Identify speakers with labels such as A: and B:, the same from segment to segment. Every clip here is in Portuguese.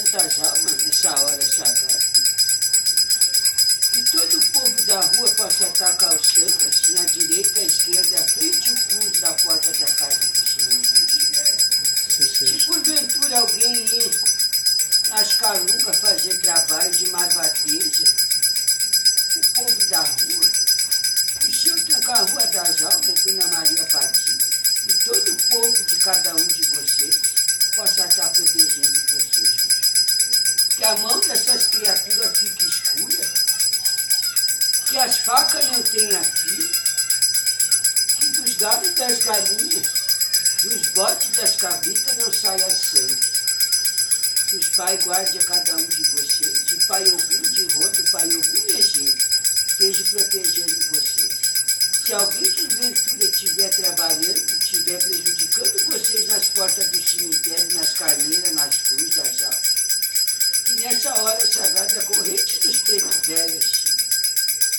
A: muitas almas nessa hora chegada. Que todo o povo da rua possa estar calçando assim, à direita, à esquerda, à frente e o fundo da porta da casa do Senhor Jesus. Se porventura alguém ir nas calungas fazer trabalho de marvadeja, o povo da rua, o Senhor tranca a Rua das Almas, Dona Maria Padilha, e todo o povo de cada um de vocês possa estar protegendo vocês. Que a mão dessas criaturas fique escura, que as facas não tenham fio, que dos galhos das galinhas, dos botes das cabritas não saia sangue. Que os pais guardem a cada um de vocês, de Pai Ogum, de Rodo, Pai Ogum e Egeu, esteja protegendo vocês. Se alguém porventura estiver trabalhando, estiver prejudicando vocês nas portas do cemitério, nas carneiras, nas cruzes das almas, que nessa hora sagrada a corrente dos pretos velhos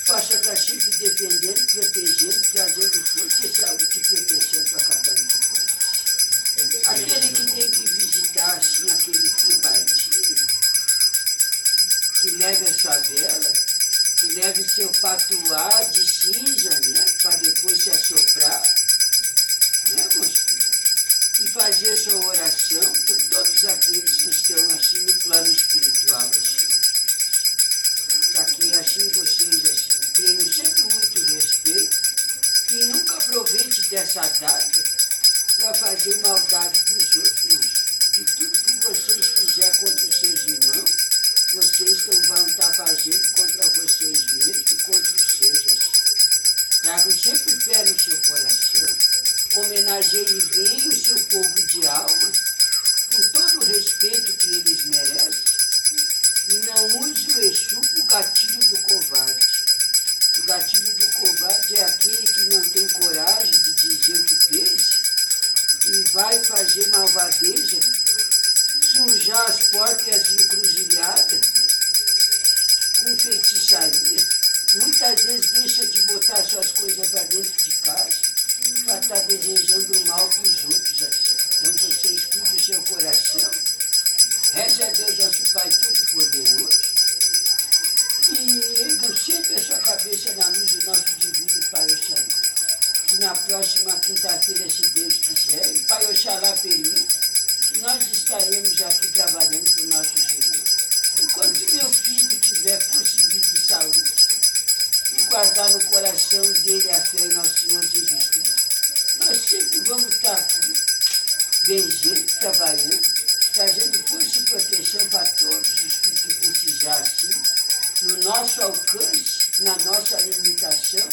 A: possa estar sempre defendendo, protegendo, trazendo força e saúde e proteção para cada um de vocês. Aquele que tem que visitar, assim, aquele que partiu, que leve a sua vela, que leve seu patuá de cinza, né, para depois se assoprar, né, moço? E fazer sua oração por todos aqueles que estão assim no plano espiritual, assim. Para que assim vocês assim, tenham sempre muito respeito e nunca aproveite dessa data para fazer maldade para os outros. E tudo que vocês fizerem contra os seus irmãos, vocês vão estar fazendo contra vocês mesmos e contra os seus. Tragam sempre fé no seu coração, homenageiem bem o seu povo de alma, com todo o respeito que eles merecem, e não use o Exu para o gatilho do covarde. O gatilho do covarde é aquele que não tem coragem de dizer o que pensa e vai fazer malvadeja, sujar as portas e as encruzilhadas com feitiçaria. Muitas vezes deixa de botar suas coisas para dentro de casa para estar desejando o mal para os outros. Assim. Então você escuta o seu coração, reze a Deus, nosso Pai Todo-Poderoso, e erga sempre a sua cabeça na luz do nosso divino Pai Oxalá. Que na próxima quinta-feira, se Deus quiser, e Pai Oxalá permite, nós estaremos aqui trabalhando para os nossos irmãos. Enquanto meu filho tiver força e vida e saúde, e guardar no coração dele a fé em nosso Senhor Jesus Cristo, nós sempre vamos estar aqui, benzendo, trabalhando, trazendo força e proteção para todos os que precisar, assim, no nosso alcance, na nossa limitação,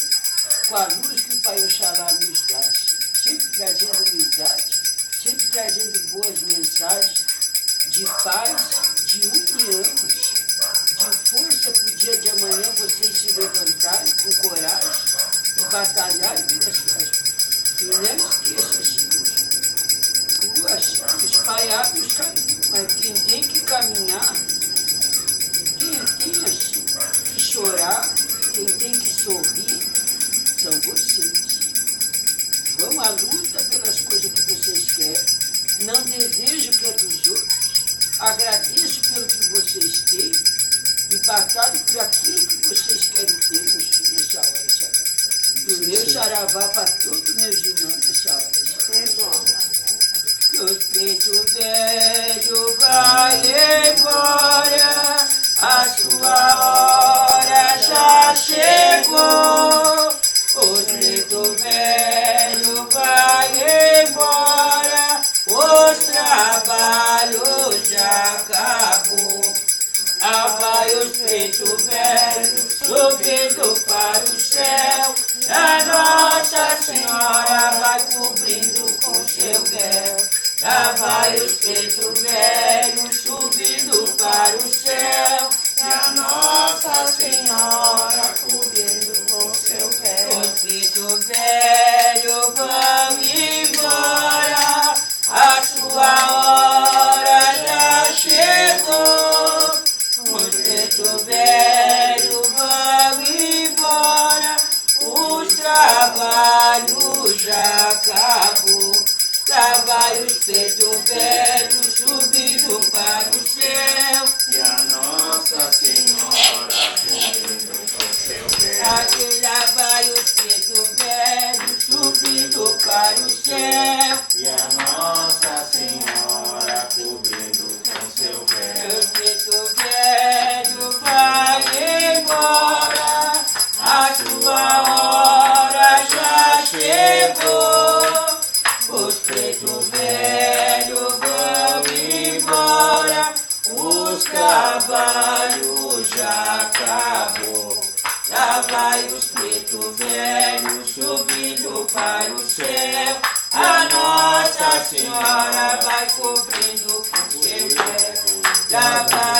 A: com a luz que o Pai Oxalá nos dá, sempre trazendo humildade, sempre trazendo boas mensagens de paz, de união, de força para o dia de amanhã vocês se levantarem com coragem e batalharem pelas suas vidas. E não esqueça, os Pai abrem os caminhos, mas quem tem que caminhar, quem tem assim, que chorar, quem tem que sorrir, são vocês. Vão à luta pelas coisas que vocês querem. Não desejo o que é dos outros. Agradeço pelo que vocês têm e batalhe por aquilo que vocês querem ter, meus filhos, nessa hora, saravá. E o meu saravá para todos meus irmãos nessa hora, saravá.
B: É bom.
A: O preto velho vai embora, a sua hora já chegou. O preto velho vai embora, os trabalhos já acabou. Vai os pretos velhos subindo para o céu, a Nossa Senhora vai cobrindo com seu véu. Lá vai os pretos velhos subindo para o céu, e a Nossa Senhora cobrindo com seu véu. Os pretos velhos vão embora, a sua hora já chegou. Os pretos velhos vão embora, os trabalhos já acabou. Lá vai os pretos velhos subindo para o céu, preto velho vão embora, os trabalhos já acabou. Lá vai os preto velhos subindo para o céu, a Nossa Senhora vai cobrindo com seu véu. Lá vai